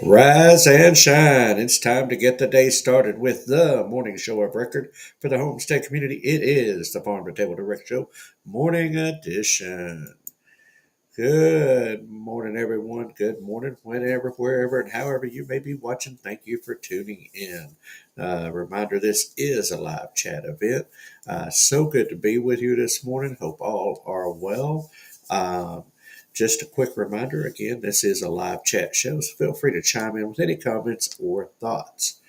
Rise and shine. It's time to get the day started with the morning show of record for the homestead community. It is the Farm2Table Direct Show Morning Edition. Good morning, everyone. Good morning, whenever, wherever, and however you may be watching. Thank you for tuning in. Reminder this is a live chat event. So good to be with you this morning. Hope all are well. Um, just a quick reminder again, this is a live chat show, so feel free to chime in with any comments or thoughts.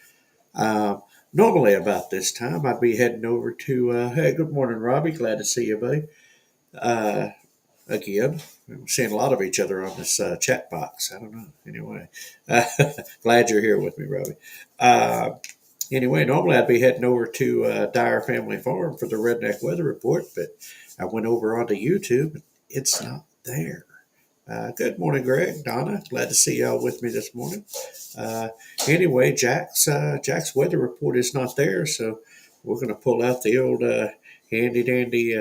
Um, Normally, about this time, I'd be heading over to, hey, good morning, Robbie. Glad to see you, buddy. Uh, Again. We're seeing a lot of each other on this chat box. I don't know. Anyway, uh, glad you're here with me, Robbie. Uh, anyway, normally I'd be heading over to Dyer Family Farm for the Redneck Weather Report, but I went over onto YouTube and it's not there. Good morning, Greg, Donna. Glad to see y'all with me this morning. Uh, anyway, Jack's weather report is not there, so we're going to pull out the old handy dandy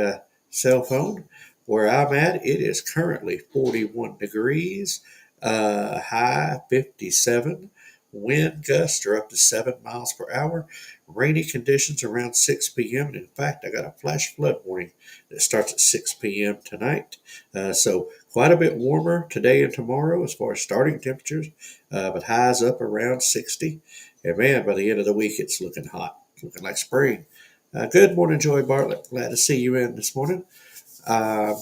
cell phone. Where I'm at, it is currently 41 degrees, high 57. Wind gusts are up to 7 miles per hour. Rainy conditions around 6 p.m. And in fact, I got a flash flood warning that starts at 6 p.m. tonight. So quite a bit warmer today and tomorrow as far as starting temperatures, but highs up around 60. And man, by the end of the week, it's looking hot, looking like spring. Good morning, Joy Bartlett. Glad to see you in this morning.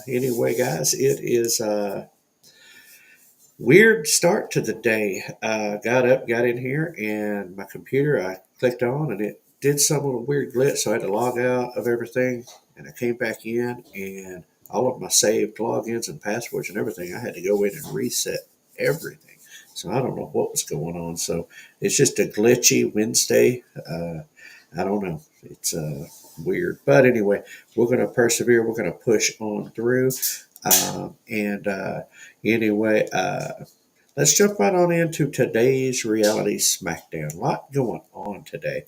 Anyway, guys, it is a weird start to the day. Got up, got in here, and my computer I clicked on, and it did some little weird glitch, so I had to log out of everything, and I came back in, and all of my saved logins and passwords and everything, I had to go in and reset everything. So I don't know what was going on. So it's just a glitchy Wednesday. I don't know. It's weird. But anyway, we're going to persevere. We're going to push on through. And anyway, let's jump right on into today's reality smackdown. A lot going on today.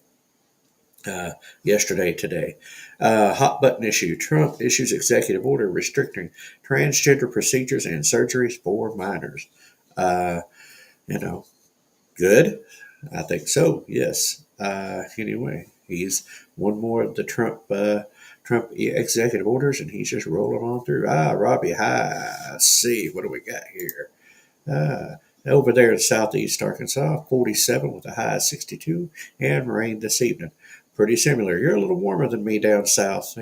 Yesterday, today. Hot button issue. Trump issues executive order restricting transgender procedures and surgeries for minors. Uh, you know, good. I think so. Yes. Anyway, he's one more of the Trump executive orders, and he's just rolling on through. Robbie, hi. Let's see what do we got here. Uh, Over there in southeast Arkansas, 47 with a high of 62, and rain this evening. Pretty similar. You're a little warmer than me down south.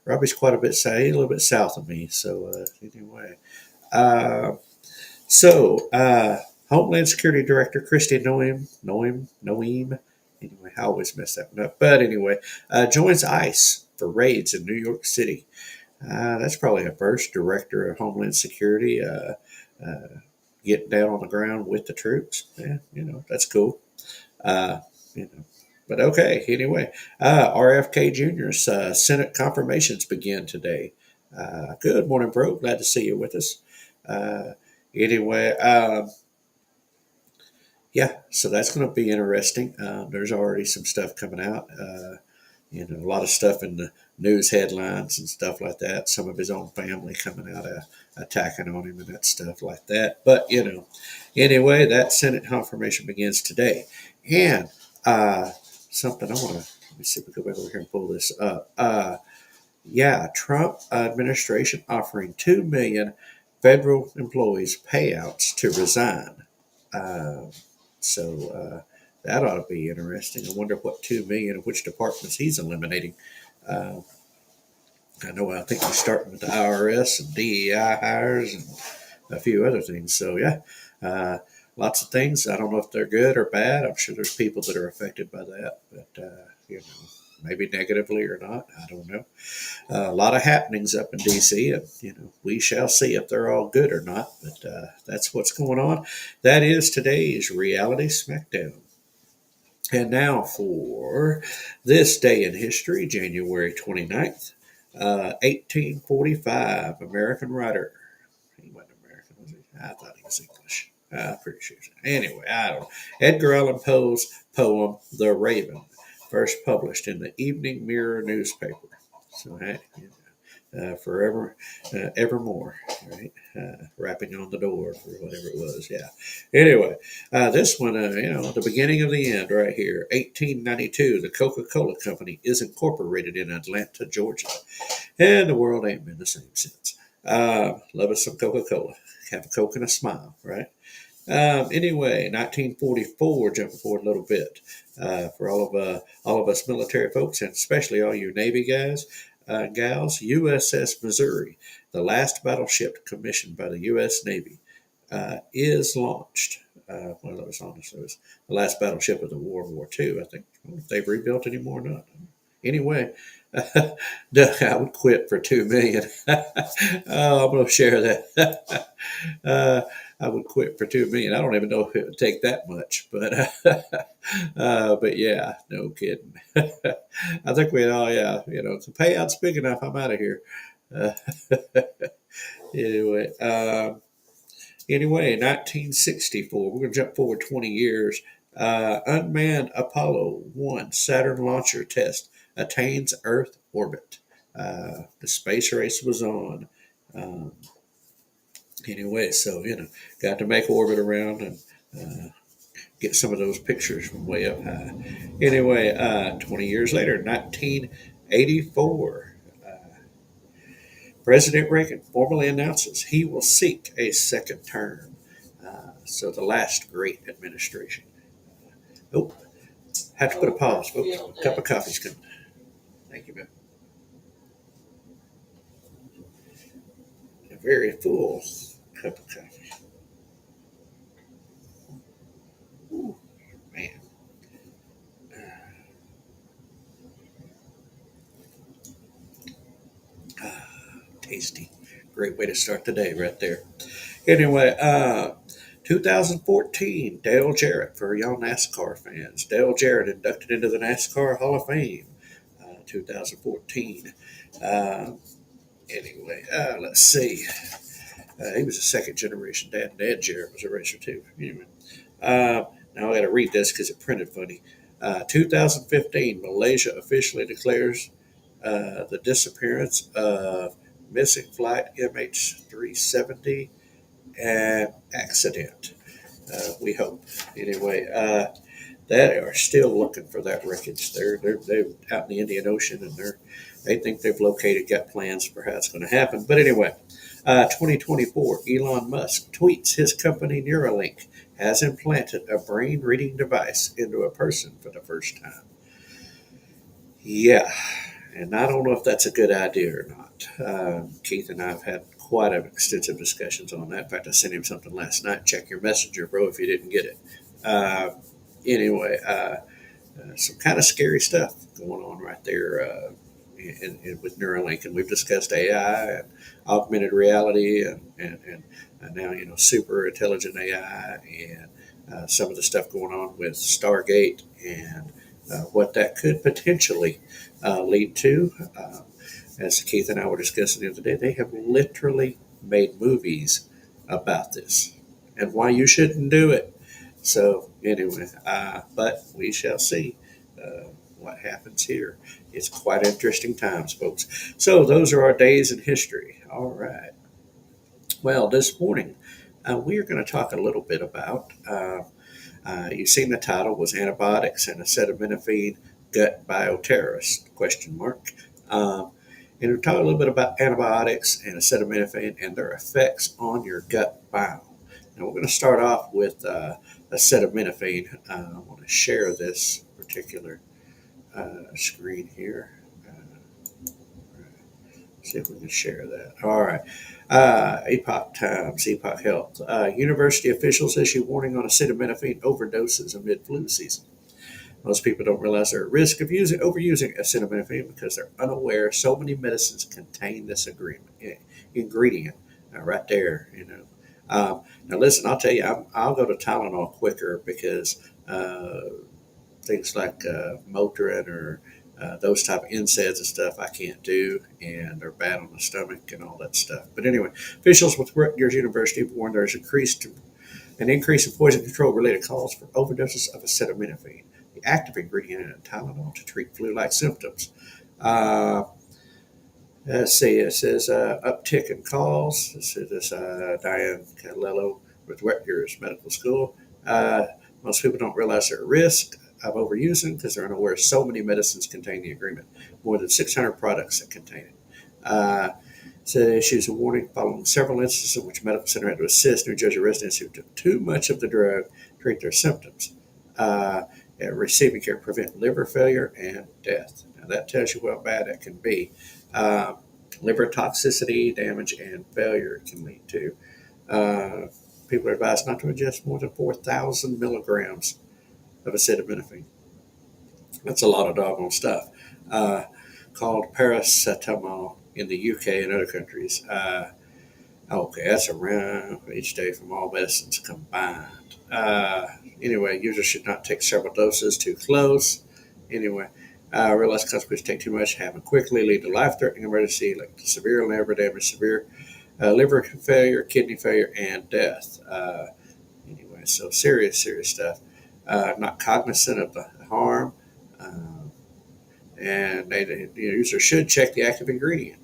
Robbie's quite a bit south, a little bit south of me. So anyway, uh, so, Homeland Security Director Christy Noem. Anyway, I always mess that one up. But anyway, joins ICE for raids in New York City. That's probably a first. Director of Homeland Security uh, getting down on the ground with the troops. Yeah, that's cool. Uh, you know, but okay. Anyway, RFK Jr.'s Senate confirmations begin today. Good morning, bro. Glad to see you with us. Uh, anyway, yeah, so that's going to be interesting. There's already some stuff coming out. A lot of stuff in the news headlines and stuff like that. Some of his own family coming out attacking on him and that stuff like that. But anyway, that Senate confirmation begins today, and something I want to let me see if we go back over here and pull this up. Yeah, Trump administration offering 2 million federal employees payouts to resign. Uh, so that ought to be interesting. I wonder what 2 million of which departments he's eliminating. Uh, I think he's starting with the IRS and DEI hires and a few other things. So yeah, uh, lots of things. I don't know if they're good or bad. I'm sure there's people that are affected by that, but maybe negatively or not. I don't know. A lot of happenings up in DC, and we shall see if they're all good or not. But that's what's going on. That is today's reality smackdown. And now for this day in history, January 29th, 1845, American writer. He wasn't American, was he? I thought he was English. I'm pretty sure. Anyway, I don't know. Edgar Allan Poe's poem, The Raven, first published in the Evening Mirror newspaper. So, hey, forever, evermore, right? Rapping on the door or whatever it was. Yeah. Anyway, this one, the beginning of the end right here. 1892, the Coca-Cola Company is incorporated in Atlanta, Georgia. And the world ain't been the same since. Love us some Coca-Cola. Have a Coke and a smile, right? Anyway, 1944, jumping forward a little bit, for all of us military folks, and especially all you Navy guys, gals, USS Missouri, the last battleship commissioned by the U.S. Navy, is launched. Well, it was honestly, it was the last battleship of the World War II. I think I don't know if they've rebuilt anymore or not. Anyway, I would quit for 2 million. Oh, I'm going to share that. uh, I would quit for 2 million. I don't even know if it would take that much, but yeah, no kidding. I think we all, yeah, if the payout's big enough, I'm out of here. Uh, anyway, Anyway, 1964, we're going to jump forward 20 years. Unmanned Apollo 1 Saturn launcher test attains Earth orbit. The space race was on. Um, anyway, so, got to make orbit around and get some of those pictures from way up high. Anyway, 20 years later, 1984. President Reagan formally announces he will seek a second term. So the last great administration. Oh, have to put a pause, folks. A cup of coffee's coming. Thank you, man. A very full cup of coffee. Ooh, man. Tasty. Great way to start the day right there. Anyway, 2014, Dale Jarrett, for y'all NASCAR fans. Dale Jarrett inducted into the NASCAR Hall of Fame, 2014. Let's see. He was a second generation dad. Dad Jarrett was a racer too. Anyway, now I got to read this because it printed funny. 2015, Malaysia officially declares the disappearance of missing flight MH370 and accident. We hope. Anyway, they are still looking for that wreckage. They're out in the Indian Ocean, and they think they've located, got plans for how it's going to happen. But anyway, 2024, Elon Musk tweets his company Neuralink has implanted a brain reading device into a person for the first time. Yeah, and I don't know if that's a good idea or not. Keith and I have had quite extensive discussions on that. In fact, I sent him something last night. Check your messenger, bro, if you didn't get it. Uh, anyway, some kind of scary stuff going on right there with Neuralink, and we've discussed AI and augmented reality, and now super intelligent AI, and some of the stuff going on with Stargate, and what that could potentially lead to. As Keith and I were discussing the other day, they have literally made movies about this and why you shouldn't do it. So anyway, but we shall see what happens here. It's quite interesting times, folks. So those are our days in history. All right. Well, this morning we are going to talk a little bit about. You've seen the title was Antibiotics and Acetaminophen Gut Bioterrorists? Question mark. And we'll talk a little bit about antibiotics and acetaminophen and their effects on your gut biome. Now we're going to start off with acetaminophen. I want to share this particular screen here. See if we can share that. All right. Epoch Times, Epoch Health. University officials issue warning on acetaminophen overdoses amid flu season. Most people don't realize they're at risk of overusing acetaminophen because they're unaware so many medicines contain this ingredient right there. Now listen, I'll tell you, I'll go to Tylenol quicker because things like Motrin or those type of NSAIDs and stuff I can't do, and they're bad on the stomach and all that stuff. But anyway, officials with Rutgers University warn there's an increase in poison control related calls for overdoses of acetaminophen, the active ingredient in Tylenol to treat flu-like symptoms. Uh, Let's see, it says uptick in calls. This is this Diane Candelello with Rutgers Medical School. Most people don't realize their risk of overusing because they're unaware so many medicines contain the ingredient, more than 600 products that contain it. So it issues a warning following several instances in which medical center had to assist New Jersey residents who took too much of the drug to treat their symptoms. Receiving care prevent liver failure and death. Now that tells you how bad that can be. Uh, Liver toxicity, damage, and failure can lead to. Uh, People are advised not to ingest more than 4,000 milligrams of acetaminophen. That's a lot of doggone stuff. Uh, Called paracetamol in the UK and other countries. Okay, that's around each day from all medicines combined. Anyway, users should not take several doses too close. Anyway, realize consequences take too much, happen quickly, lead to life-threatening emergency like severe liver damage, severe liver failure, kidney failure, and death. Anyway, so serious, serious stuff. Not cognizant of the harm, uh, and the user should check the active ingredient.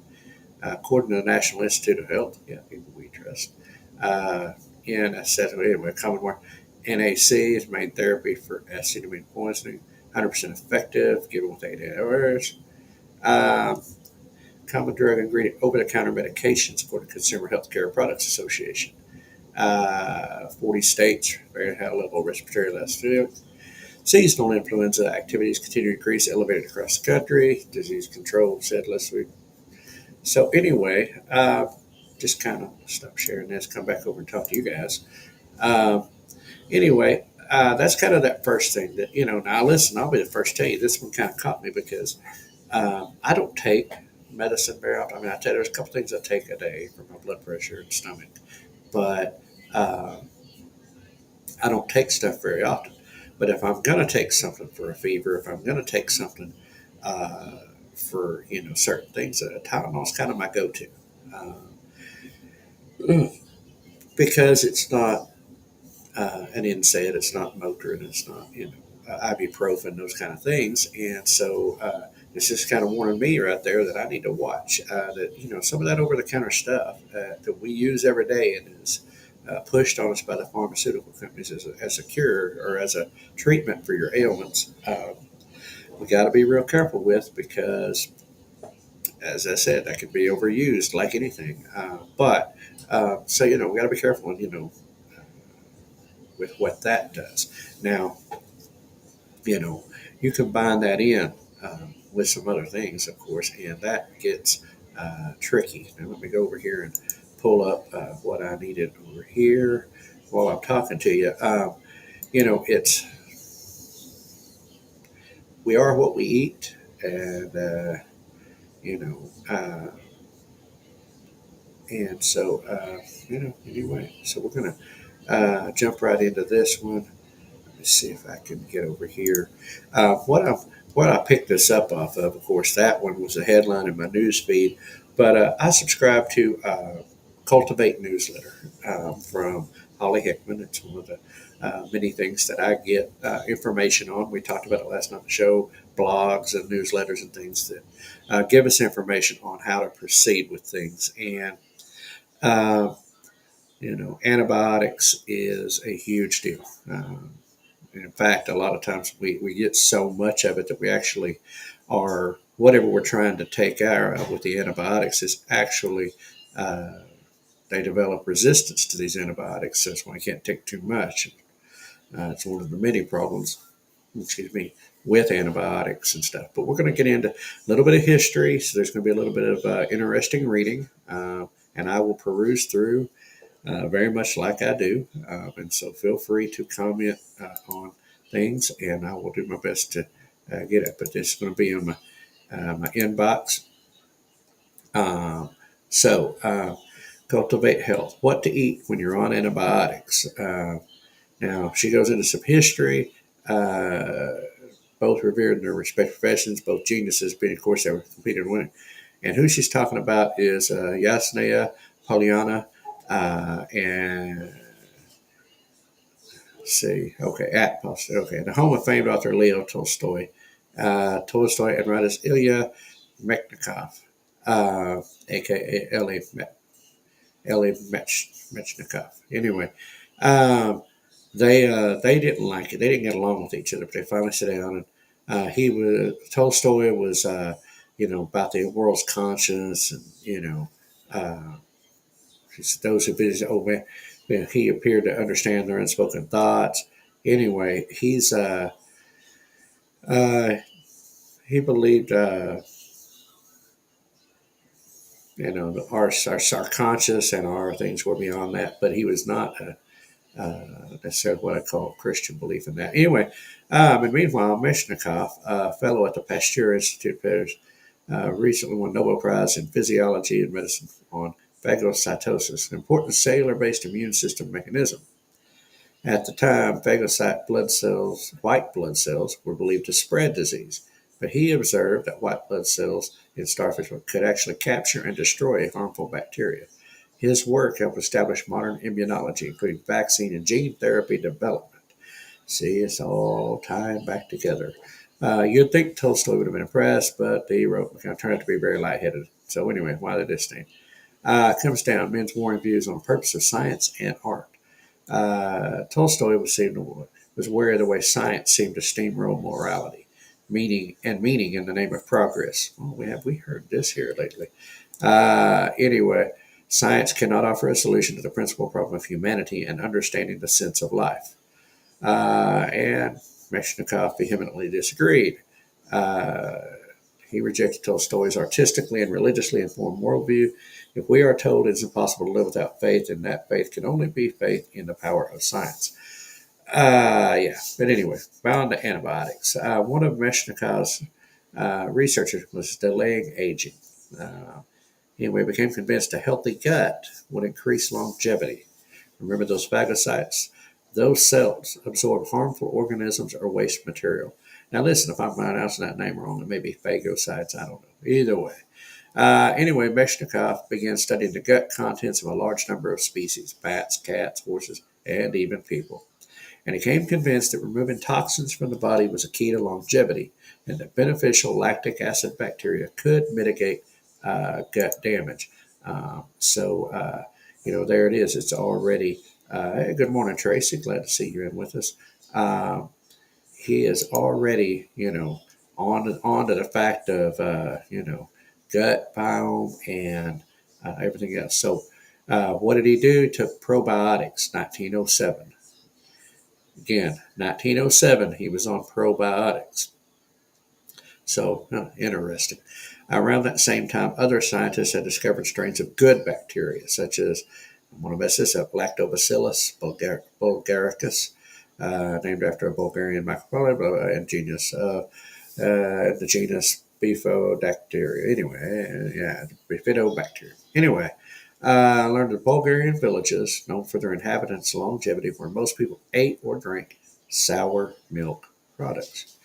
According to the National Institute of Health, yeah, people we trust. Uh, and I said, anyway, common word, NAC is main therapy for acetaminophen poisoning, 100% effective, given with 8 hours. Um, Common drug ingredient, over-the-counter medications, according to Consumer Healthcare Products Association. 40 states, very high level of respiratory lassitude. Seasonal influenza activities continue to increase, elevated across the country. Disease control said last week. So anyway, just kind of stop sharing this, come back over and talk to you guys. Uh, anyway, that's kind of that first thing that, now listen, I'll be the first to tell you, this one kind of caught me because I don't take medicine very often. I mean, I tell you, there's a couple things I take a day for my blood pressure and stomach, but uh, I don't take stuff very often. But if I'm going to take something for a fever, if I'm going to take something uh, for, certain things, Tylenol is kind of my go-to. Uh, because it's not an NSAID, it's not Motrin, it's not ibuprofen, those kind of things, and so it's just kind of warning me right there that I need to watch that some of that over-the-counter stuff that we use every day and is pushed on us by the pharmaceutical companies as a cure or as a treatment for your ailments. We got to be real careful with because as I said, that could be overused like anything. So we got to be careful, with what that does. Now, you know, you combine that in with some other things, of course, and that gets tricky. Now, let me go over here and pull up what I needed over here while I'm talking to you. It's we are what we eat, and you know, uh, and so anyway, so we're gonna jump right into this one. Let me see if I can get over here. What I picked this up off of course, that one was a headline in my news feed, but I subscribe to Cultivate newsletter from Holly Hickman. It's one of the many things that I get information on. We talked about it last night on the show, blogs and newsletters and things that give us information on how to proceed with things. And uh, antibiotics is a huge deal. In fact, a lot of times we get so much of it that we actually are, whatever we're trying to take out with the antibiotics is actually, uh, they develop resistance to these antibiotics. So that's why you can't take too much. It's one of the many problems, excuse me, with antibiotics and stuff. But we're going to get into a little bit of history. So there's going to be a little bit of interesting reading. And I will peruse through very much like I do. And so feel free to comment on things, and I will do my best to get it. But this is going to be on my inbox. Um, so, cultivate health. What to eat when you're on antibiotics. Now, she goes into some history. Uh, Both revered in their respective professions, both geniuses, being, of course, they were competing and winning. And who she's talking about is Yasnaya Polyana and see, okay, at Post, okay, the home of famed author Leo Tolstoy, Tolstoy and writers Ilya Mechnikov. aka Ellie Metchnikoff. Anyway, um, they didn't like it. They didn't get along with each other. But they finally sat down, and he was Tolstoy was about the world's conscience, and uh, those who visit. Oh man, he appeared to understand their unspoken thoughts. Anyway, uh, he believed our conscious and our things were beyond that, but he was not necessarily what I call Christian belief in that. Anyway, and meanwhile, Meshnikov, a fellow at the Pasteur Institute, recently won Nobel Prize in Physiology and Medicine on phagocytosis, an important cellular-based immune system mechanism. At the time, phagocyte blood cells, white blood cells, were believed to spread disease, but he observed that white blood cells in starfish could actually capture and destroy harmful bacteria. His work helped establish modern immunology, including vaccine and gene therapy development. See, it's all tying back together. You'd think Tolstoy would have been impressed, but he wrote kind of turned out to be very lightheaded. So anyway, why the disdain? Comes down men's warring views on the purpose of science and art. Tolstoy was aware of the way science seemed to steamroll morality, meaning in the name of progress. Well, we heard this here lately. Anyway, science cannot offer a solution to the principal problem of humanity and understanding the sense of life. And Meshnikov vehemently disagreed. Uh, he rejected Tolstoy's artistically and religiously informed worldview. If we are told it's impossible to live without faith, then that faith can only be faith in the power of science. Yeah, but anyway, bound to antibiotics. One of Meshnikov's researchers was delaying aging. Anyway, became convinced a healthy gut would increase longevity. Remember those phagocytes? Those cells absorb harmful organisms or waste material. Now, listen, if I'm pronouncing that name wrong, it may be phagocytes. I don't know. Either way. Anyway, Meshnikov began studying the gut contents of a large number of species bats, cats, horses, and even people. And he became convinced that removing toxins from the body was a key to longevity and that beneficial lactic acid bacteria could mitigate gut damage. There it is. It's already. Good morning, Tracy. Glad to see you in with us. Um, he is already, on to the fact of, gut biome and everything else. So, what did he do? He took probiotics, 1907. Again, 1907, he was on probiotics. So, interesting. Around that same time, other scientists had discovered strains of good bacteria, such as, I'm going to mess this up, Lactobacillus bulgaricus, named after a Bulgarian microbiome, and the genus Bifidobacteria. Anyway, Bifidobacteria. Anyway, learned that Bulgarian villages, known for their inhabitants' longevity, where most people ate or drank sour milk products.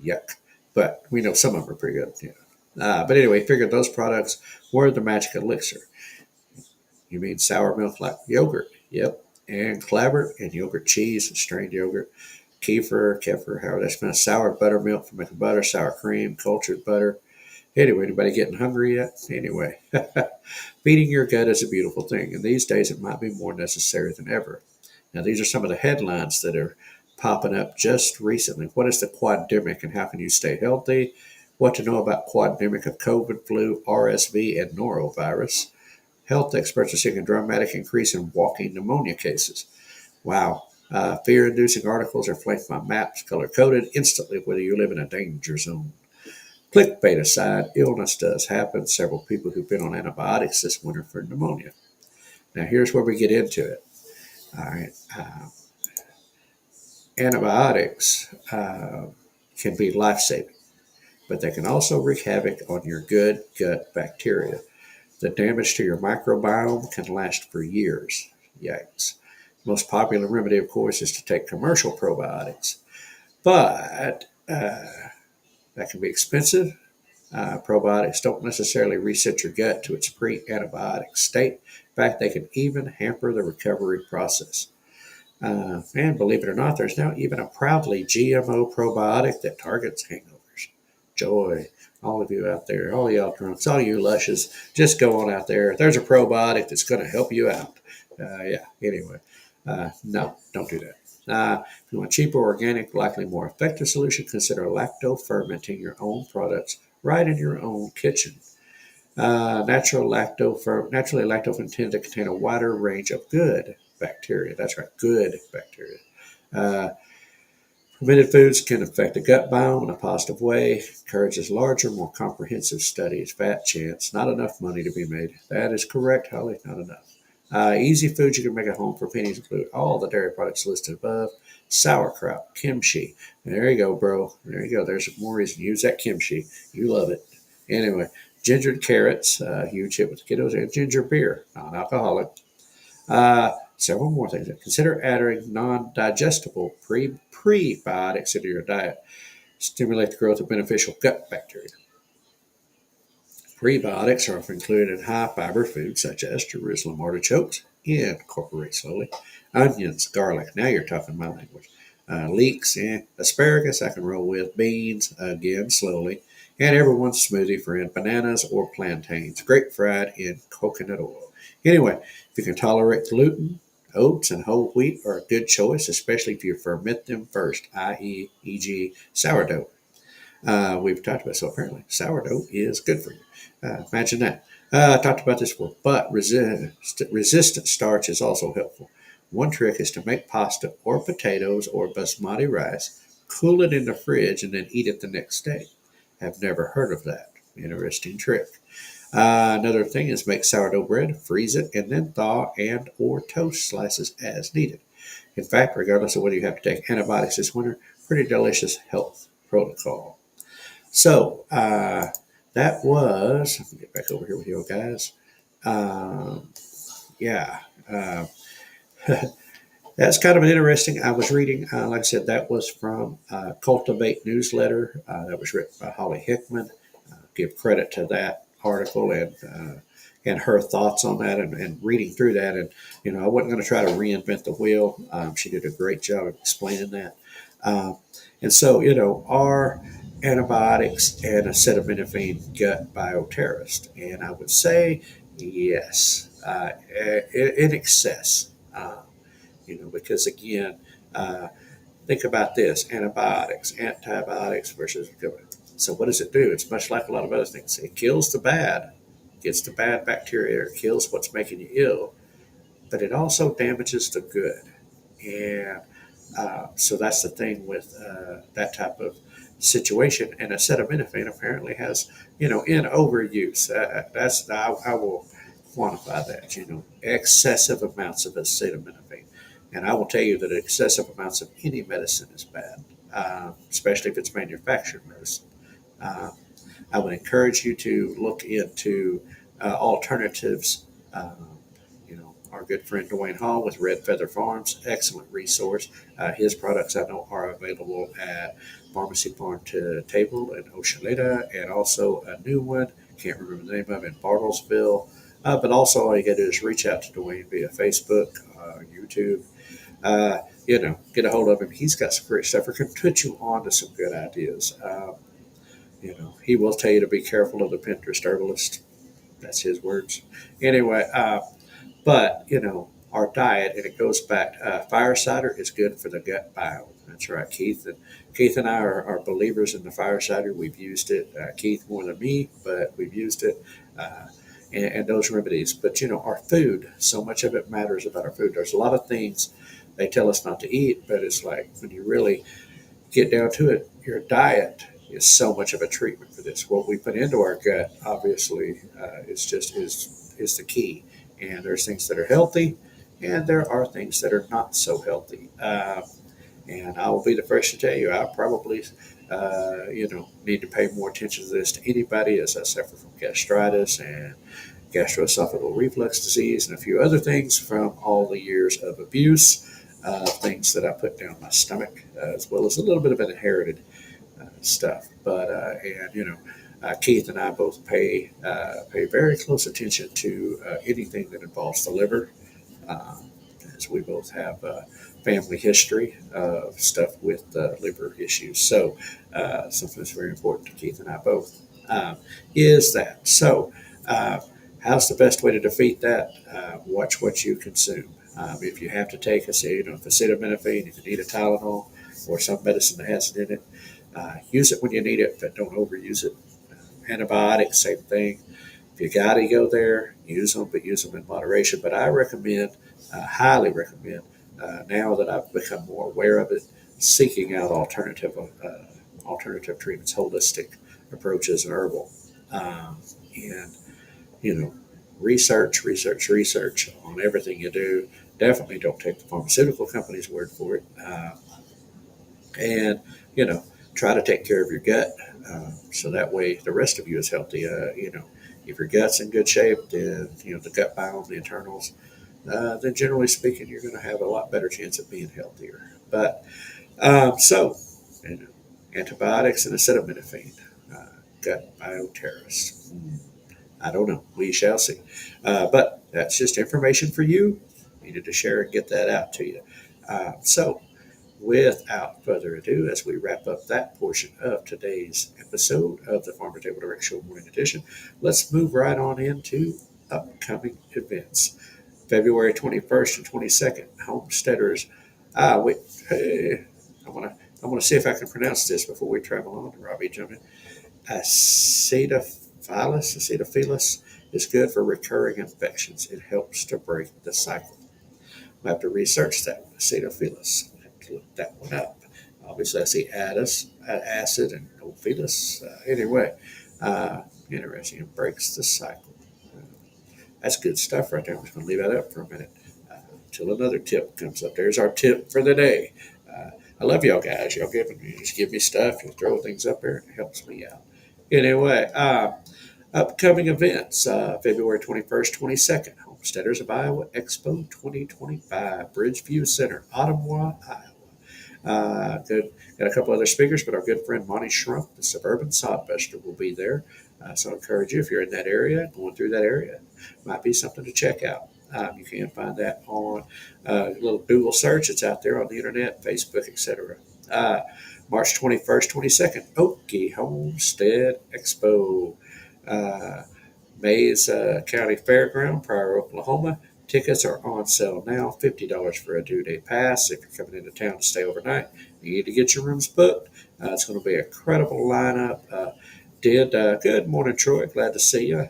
Yuck. But we know some of them are pretty good. But anyway, figured those products were the magic elixir. You mean sour milk like yogurt? Yep. And clabber and yogurt cheese, strained yogurt, kefir, however that's pronounced, sour buttermilk for making butter, sour cream, cultured butter. Anyway, anybody getting hungry yet? Anyway, feeding your gut is a beautiful thing, and these days it might be more necessary than ever. Now, these are some of the headlines that are popping up just recently. What is the quademic and how can you stay healthy? What to know about quademic of COVID, flu, RSV, and norovirus. Health experts are seeing a dramatic increase in walking pneumonia cases. Wow. Fear-inducing articles are flanked by maps color-coded instantly whether you live in a danger zone. Clickbait aside, illness does happen. Several people who've been on antibiotics this winter for pneumonia. Now, here's where we get into it. All right. Antibiotics can be life-saving, but they can also wreak havoc on your good gut bacteria. The damage to your microbiome can last for years. Yikes. The most popular remedy, of course, is to take commercial probiotics, but that can be expensive. Probiotics don't necessarily reset your gut to its pre-antibiotic state. In fact, they can even hamper the recovery process. And believe it or not, there's now even a proudly GMO probiotic that targets hangovers. Joy. all of you out there, all y'all drunks, all you lushes, just go on out there. There's a probiotic that's going to help you out. Yeah, anyway, no, don't do that. If you want cheaper, organic, likely more effective solution, consider lacto-fermenting your own products right in your own kitchen. Naturally, lactophin tend to contain a wider range of good bacteria. That's right, good bacteria. Uh, Fermented foods can affect the gut biome in a positive way, encourages larger, more comprehensive studies. Fat chance, not enough money to be made. That is correct, Holly, not enough. Easy foods you can make at home for pennies include all the dairy products listed above. Sauerkraut, kimchi. There you go, bro. There you go. There's more reason to use that kimchi. You love it. Anyway, gingered carrots, huge hit with kiddos, and ginger beer, non-alcoholic. Several more things. Consider adding non-digestible prebiotics into your diet. Stimulate the growth of beneficial gut bacteria. Prebiotics are often included in high-fiber foods such as Jerusalem artichokes. Incorporate slowly. Onions, garlic. Now you're talking my language. Leeks, asparagus I can roll with. Beans, again, slowly. And everyone's smoothie friend, bananas or plantains. Grape fried in coconut oil. Anyway, if you can tolerate gluten, oats and whole wheat are a good choice, especially if you ferment them first, i.e., e.g., sourdough. We've talked about, so apparently sourdough is good for you. Imagine that. I talked about this before, but resistant starch is also helpful. One trick is to make pasta or potatoes or basmati rice, cool it in the fridge, and then eat it the next day. I've never heard of that. Interesting trick. Another thing is make sourdough bread, freeze it, and then thaw and or toast slices as needed. In fact, regardless of whether you have to take antibiotics this winter, pretty delicious health protocol. So that was. Let me get back over here with you guys. Um, yeah, uh, that's kind of an interesting. I was reading, like I said, that was from Cultivate newsletter. That was written by Holly Hickman. Give credit to that article and her thoughts on that and reading through that. And I wasn't going to try to reinvent the wheel. She did a great job of explaining that. Um, and so, are antibiotics and acetaminophen gut bioterrorists? And I would say yes, in excess. Because again, uh, think about this: antibiotics versus good. So what does it do? It's much like a lot of other things. It kills the bad, gets the bad bacteria, it kills what's making you ill, but it also damages the good. And so that's the thing with that type of situation. And acetaminophen apparently has, in overuse. I will quantify that. Excessive amounts of acetaminophen, and I will tell you that excessive amounts of any medicine is bad, especially if it's manufactured medicine. Uh, I would encourage you to look into alternatives. Our good friend Dwayne Hall with Red Feather Farms, excellent resource. His products I know are available at Pharmacy Farm2Table in Oceanita, and also a new one, can't remember the name of it, in Bartlesville. But also all you got to do is reach out to Dwayne via Facebook, YouTube. Get a hold of him. He's got some great stuff. He can put you on to some good ideas. He will tell you to be careful of the Pinterest herbalist. That's his words. Anyway, but our diet, and it goes back. Fire cider is good for the gut biome. That's right, Keith and I are believers in the fire cider. We've used it. Keith more than me, but we've used it. Uh, and those remedies. But our food. So much of it matters about our food. There's a lot of things they tell us not to eat, but it's like when you really get down to it, your diet is so much of a treatment for this. What we put into our gut, obviously, is the key. And there's things that are healthy, and there are things that are not so healthy. And I will be the first to tell you, I probably, need to pay more attention to this to anybody as I suffer from gastritis and gastroesophageal reflux disease and a few other things from all the years of abuse, things that I put down my stomach, as well as a little bit of inherited stuff. But Keith and I both pay very close attention to anything that involves the liver, um, as we both have family history of stuff with liver issues. So something that's very important to Keith and I both. is that. So, how's the best way to defeat that? Watch what you consume. If you have to take acetaminophen, if you need a Tylenol or some medicine that has it in it, use it when you need it, but don't overuse it. Antibiotics, same thing. If you got to go there, use them, but use them in moderation. But I recommend, highly recommend, now that I've become more aware of it, seeking out alternative treatments, holistic approaches, and herbal. And you know, research on everything you do. Definitely don't take the pharmaceutical company's word for it. And you know, try to take care of your gut, so that way the rest of you is healthy. If your gut's in good shape, then the gut biome, the internals, then generally speaking, you're going to have a lot better chance of being healthier. But so, you know, antibiotics and acetaminophen, gut bioterrorists. I don't know. We shall see. But that's just information for you. Needed to share and get that out to you. So, without further ado, as we wrap up that portion of today's episode of the Farm2Table Direct Show Morning Edition, let's move right on into upcoming events. February 21st and 22nd, Homesteaders. Wait, hey, I want to see if I can pronounce this before we travel on. Robbie, jump in. Acetophilus is good for recurring infections. It helps to break the cycle. I have to research that one, acetophilus. I have to look that one up. Obviously, I see acid, and ophilus. Anyway, interesting. It breaks the cycle. That's good stuff right there. I'm just going to leave that up for a minute until another tip comes up. There's our tip for the day. I love y'all guys. Y'all just give me stuff. You throw things up there, and it helps me out. Anyway, upcoming events, February 21st, 22nd, Homesteaders of Iowa Expo 2025, Bridgeview Center, Ottawa, Iowa. Got a couple other speakers, but our good friend Monty Shrump, the suburban sodbuster, will be there. So I encourage you, if you're in that area, going through that area, might be something to check out. You can find that on a little Google search. It's out there on the internet, Facebook, etc. March 21st, 22nd, Okie Homestead Expo. Mays County Fairground, Pryor, Oklahoma. Tickets are on sale now, $50 for a two-day pass. If you're coming into town to stay overnight, you need to get your rooms booked. It's going to be a credible lineup. Good morning, Troy. Glad to see you.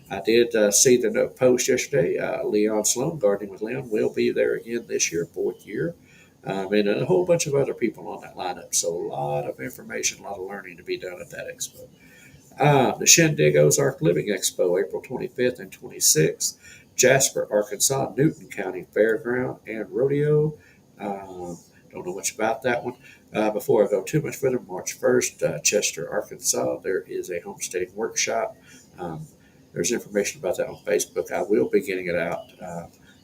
I did see the note post yesterday. Leon Sloan, Gardening with Leon, will be there again this year, fourth year. And a whole bunch of other people on that lineup. So a lot of information, a lot of learning to be done at that expo. The Shindig Ozark Living Expo, April 25th and 26th. Jasper, Arkansas, Newton County Fairground and Rodeo. Don't know much about that one. Before I go too much further, March 1st, Chester, Arkansas, there is a homesteading workshop. There's information about that on Facebook. I will be getting it out.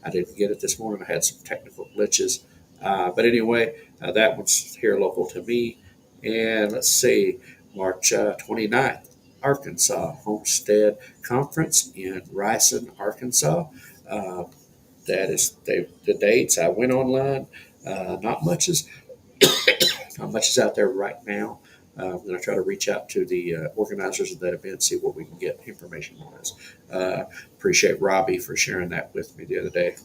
I didn't get it this morning. I had some technical glitches. But anyway, that one's here local to me. And let's see, March 29th. Arkansas Homestead Conference in Rison, Arkansas. That is the dates. I went online. Not much is not much is out there right now. I'm going to try to reach out to the organizers of that event, see what we can get information on this. Appreciate Robbie for sharing that with me the other day.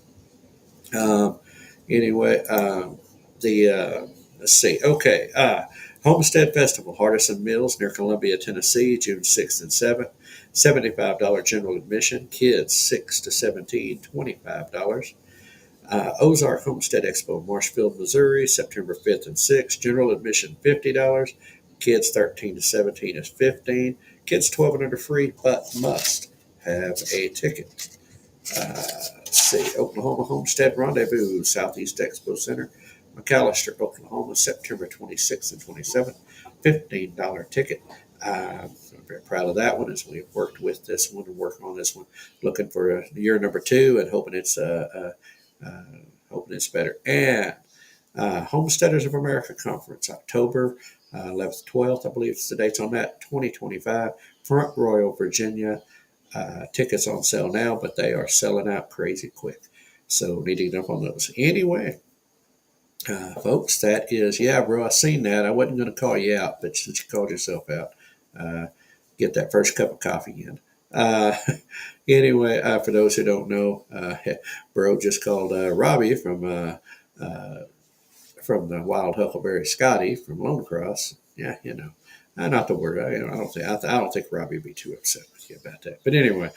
Anyway, let's see. Okay. Homestead Festival, Hardison Mills near Columbia, Tennessee, June 6th and 7th. $75 general admission. Kids 6 to 17, $25. Ozark Homestead Expo, Marshfield, Missouri, September 5th and 6th. General admission $50. Kids 13 to 17 is $15. Kids 12 and under free, but must have a ticket. Let's see, Oklahoma Homestead Rendezvous, Southeast Expo Center, McAllister, Oklahoma, September 26th and 27th, $15 ticket. I'm very proud of that one as we've worked with this one and working on this one, looking for year number 2 and hoping it's better. And Homesteaders of America Conference, October 11th, 12th, I believe it's the dates on that, 2025, Front Royal, Virginia. Tickets on sale now, but they are selling out crazy quick. So need to jump on those. Anyway, folks, that is, yeah, bro, I seen that. I wasn't going to call you out, but since you called yourself out, get that first cup of coffee in. Anyway, for those who don't know, Bro just called Robbie from the Wild Huckleberry Scotty from Lone Cross. Yeah, not the word. I don't think Robbie would be too upset with you about that. But anyway,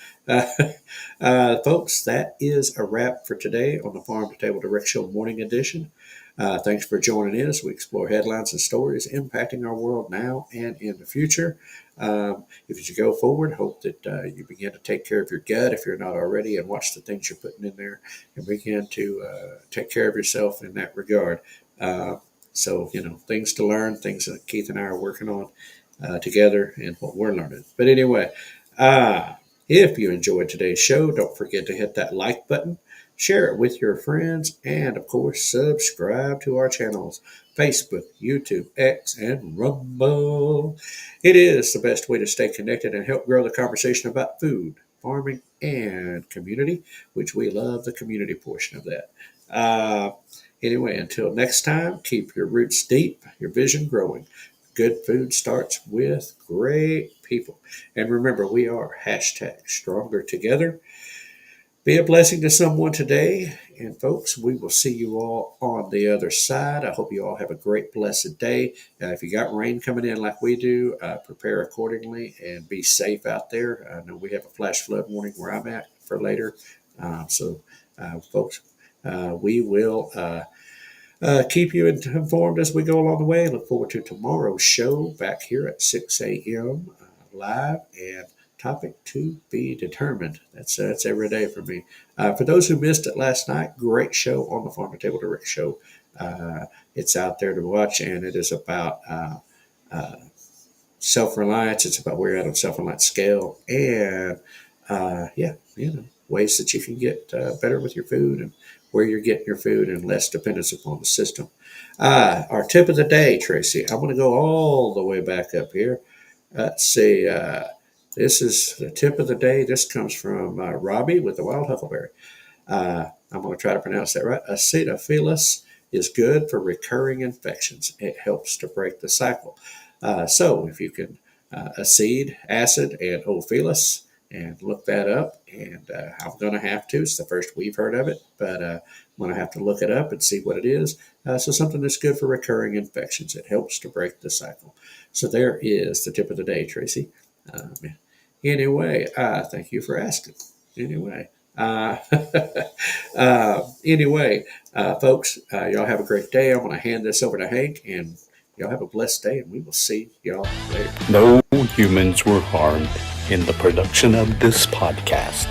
uh, folks, that is a wrap for today on the Farm to Table Direct Show Morning Edition. Thanks for joining in as we explore headlines and stories impacting our world now and in the future. If you go forward, hope that you begin to take care of your gut if you're not already, and watch the things you're putting in there, and begin to take care of yourself in that regard. So, things to learn, things that Keith and I are working on together, and what we're learning. But anyway, if you enjoyed today's show, don't forget to hit that like button, share it with your friends, and of course, subscribe to our channels, Facebook, YouTube, X, and Rumble. It is the best way to stay connected and help grow the conversation about food, farming, and community, which we love the community portion of that. Anyway, until next time, keep your roots deep, your vision growing. Good food starts with great people. And remember, we are #stronger together. Be a blessing to someone today. And folks, we will see you all on the other side. I hope you all have a great, blessed day. If you got rain coming in like we do, prepare accordingly and be safe out there. I know we have a flash flood warning where I'm at for later. Folks, we will keep you informed as we go along the way. Look forward to tomorrow's show back here at 6 a.m. Live, and topic to be determined. That's every day for me. For those who missed it last night, great show on the Farm to Table Direct Show. It's out there to watch, and it is about self-reliance. It's about where you're at on self-reliance scale, and ways that you can get better with your food, and where you're getting your food, and less dependence upon the system. Our tip of the day, Tracy. I'm going to go all the way back up here. Let's see. This is the tip of the day. This comes from Robbie with the Wild Huckleberry. I'm going to try to pronounce that right. Acetaminophen is good for recurring infections. It helps to break the cycle. So if you can acid, and ophilus, and look that up, and I'm going to have to. It's the first we've heard of it, but I'm going to have to look it up and see what it is. So something that's good for recurring infections. It helps to break the cycle. So there is the tip of the day, Tracy. Anyway, thank you for asking. Anyway, folks, y'all have a great day. I'm going to hand this over to Hank, and y'all have a blessed day, and we will see y'all later. No humans were harmed in the production of this podcast.